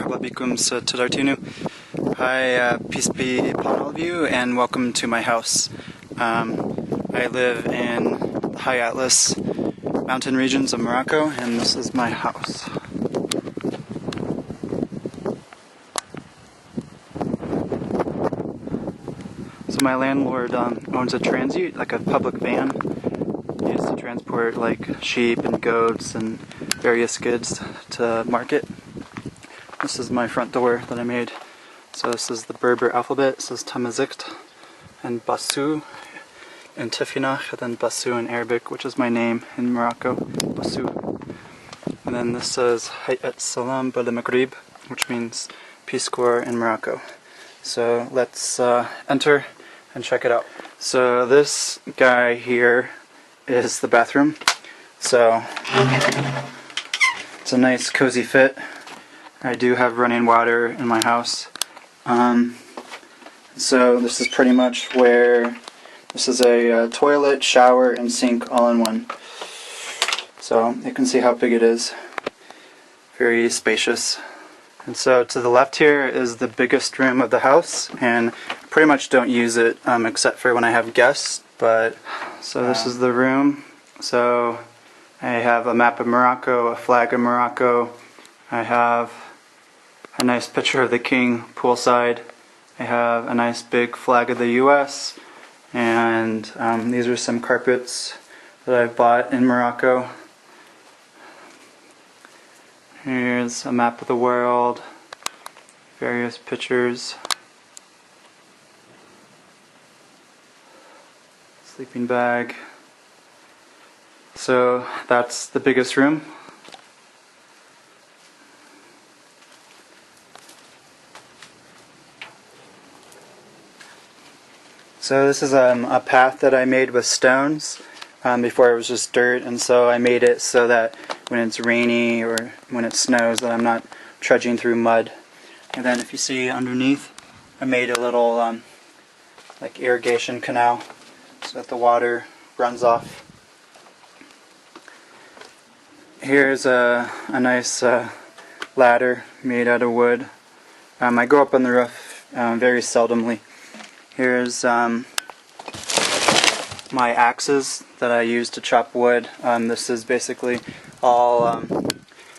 Marhaba sa Tadartinu. Hi, peace be upon all of you, and welcome to my house. I live in the high Atlas mountain regions of Morocco, and this is my house. So my landlord owns a transute, like a public van, used to transport like sheep and goats and various goods to market. This is my front door that I made. So this is the Berber alphabet. It says Tamazight and Basu in Tifinagh, and then Basu in Arabic, which is my name in Morocco, Basu. And then this says Hayat Salam Bal Maghrib, which means Peace Corps in Morocco. So let's enter and check it out. So this guy here is the bathroom. So it's a nice cozy fit. I do have running water in my house. So this is pretty much where this is a toilet, shower, and sink all in one. So you can see how big it is. Very spacious. And so to the left here is the biggest room of the house, and pretty much don't use it except for when I have guests. But so this is the room. So I have a map of Morocco, a flag of Morocco. I have a nice picture of the king poolside. I have a nice big flag of the US, and these are some carpets that I've bought in Morocco. Here's a map of the world, various pictures, sleeping bag. So that's the biggest room. So this is a path that I made with stones. Before it was just dirt, and so I made it so that when it's rainy or when it snows that I'm not trudging through mud. And then if you see underneath, I made a little like irrigation canal so that the water runs off. Here's a nice ladder made out of wood. I go up on the roof very seldomly. Here's my axes that I use to chop wood. This is basically all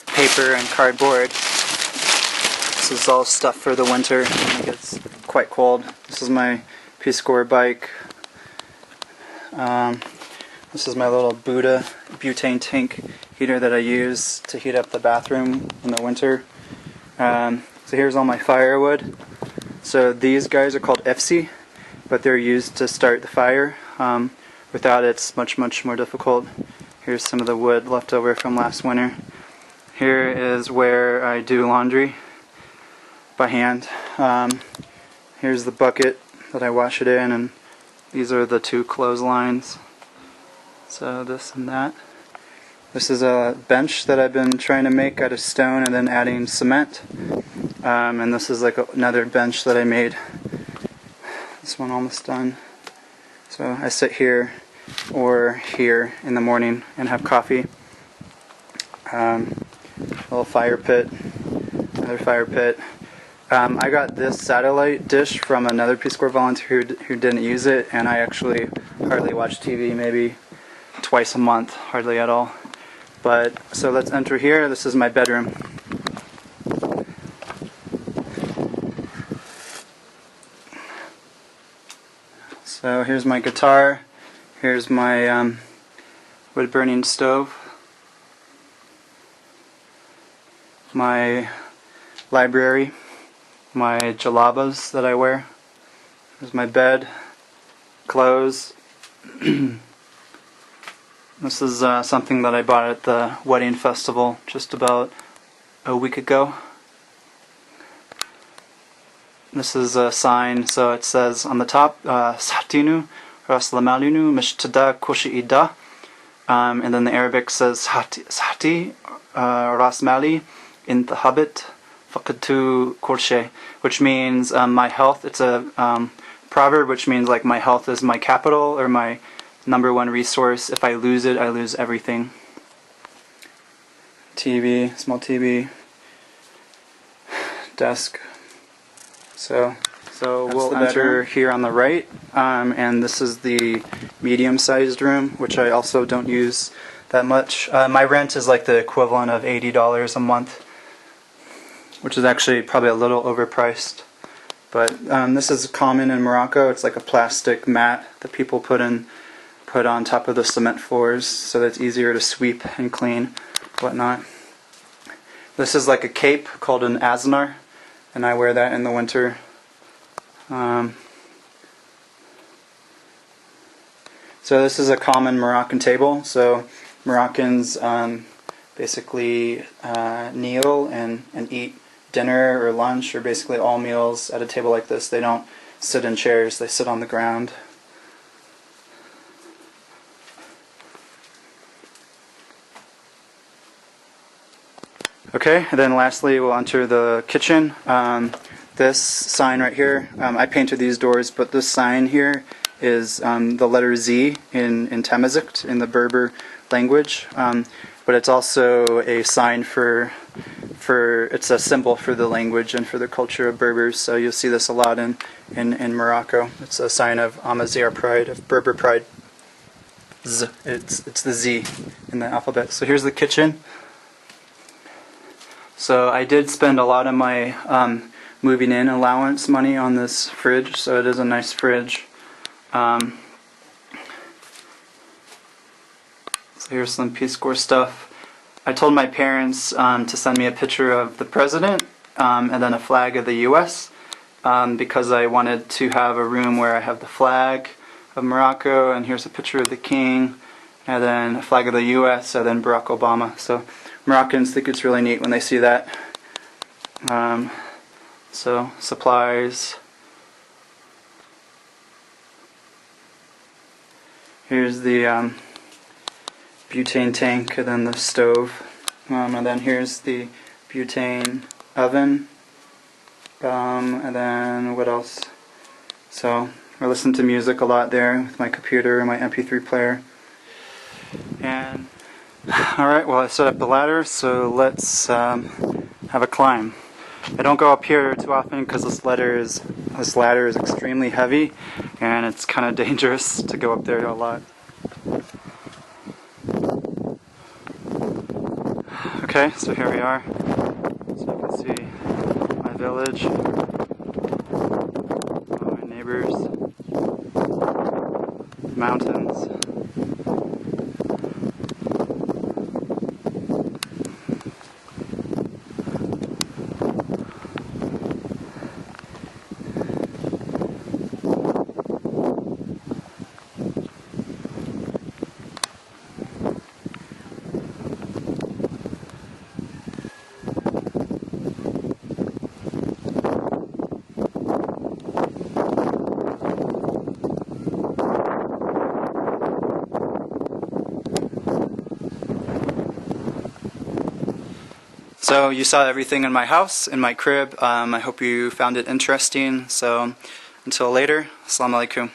paper and cardboard. This is all stuff for the winter when it gets quite cold. This is my Peace Corps bike. This is my little Buddha butane tank heater that I use to heat up the bathroom in the winter. So here's all my firewood. So these guys are called FC, but they're used to start the fire. Without it, it's much more difficult. Here's some of the wood left over from last winter. Here is where I do laundry by hand. Here's the bucket that I wash it in, and these are the two clotheslines. So this and that. This is a bench that I've been trying to make out of stone and then adding cement. And this is like another bench that I made. This one almost done. So I sit here or here in the morning and have coffee. Little fire pit, another fire pit. I got this satellite dish from another Peace Corps volunteer who didn't use it, and I actually hardly watch TV, maybe twice a month, hardly at all. But so let's enter here. This is my bedroom. So here's my guitar, here's my wood burning stove, my library, my jalabas that I wear, here's my bed, clothes. This is something that I bought at the wedding festival just about a week ago. This is a sign, so it says on the top, Sahtinu Ras Lamalinu Mishtada Koshi and then the Arabic says Sahti Ras Mali Intahabit Fakatu Korshe, which means my health. It's a proverb which means like my health is my capital or my number one resource. If I lose it, I lose everything. TV, small TV. desk. So we'll enter here on the right, and this is the medium-sized room, which I also don't use that much. My rent is like the equivalent of $80 a month, which is actually probably a little overpriced. But this is common in Morocco. It's like a plastic mat that people put on top of the cement floors so that it's easier to sweep and clean, whatnot. This is like a cape called an aznar, and I wear that in the winter. So this is a common Moroccan table. So Moroccans basically kneel and eat dinner or lunch or basically all meals at a table like this. They don't sit in chairs, they sit on the ground. Okay, and then lastly we'll enter the kitchen. This sign right here, I painted these doors, but this sign here is the letter Z in Tamazight, in the Berber language. But it's also a sign it's a symbol for the language and for the culture of Berbers. So you'll see this a lot in Morocco. It's a sign of Amazigh pride, of Berber pride. Z. It's the Z in the alphabet. So here's the kitchen. So I did spend a lot of my moving in allowance money on this fridge, so it is a nice fridge. So here's some Peace Corps stuff. I told my parents to send me a picture of the president and then a flag of the U.S. Because I wanted to have a room where I have the flag of Morocco, and here's a picture of the king, and then a flag of the U.S., and then Barack Obama. So Moroccans think it's really neat when they see that. So supplies. Here's the butane tank, and then the stove, and then here's the butane oven, and then what else? So I listen to music a lot there with my computer and my MP3 player. And alright, well I set up the ladder, so let's have a climb. I don't go up here too often because this ladder is extremely heavy, and it's kind of dangerous to go up there a lot. Okay, so here we are. So you can see my village, all my neighbors, mountains. So you saw everything in my house, in my crib. I hope you found it interesting. So until later, Assalamu alaikum.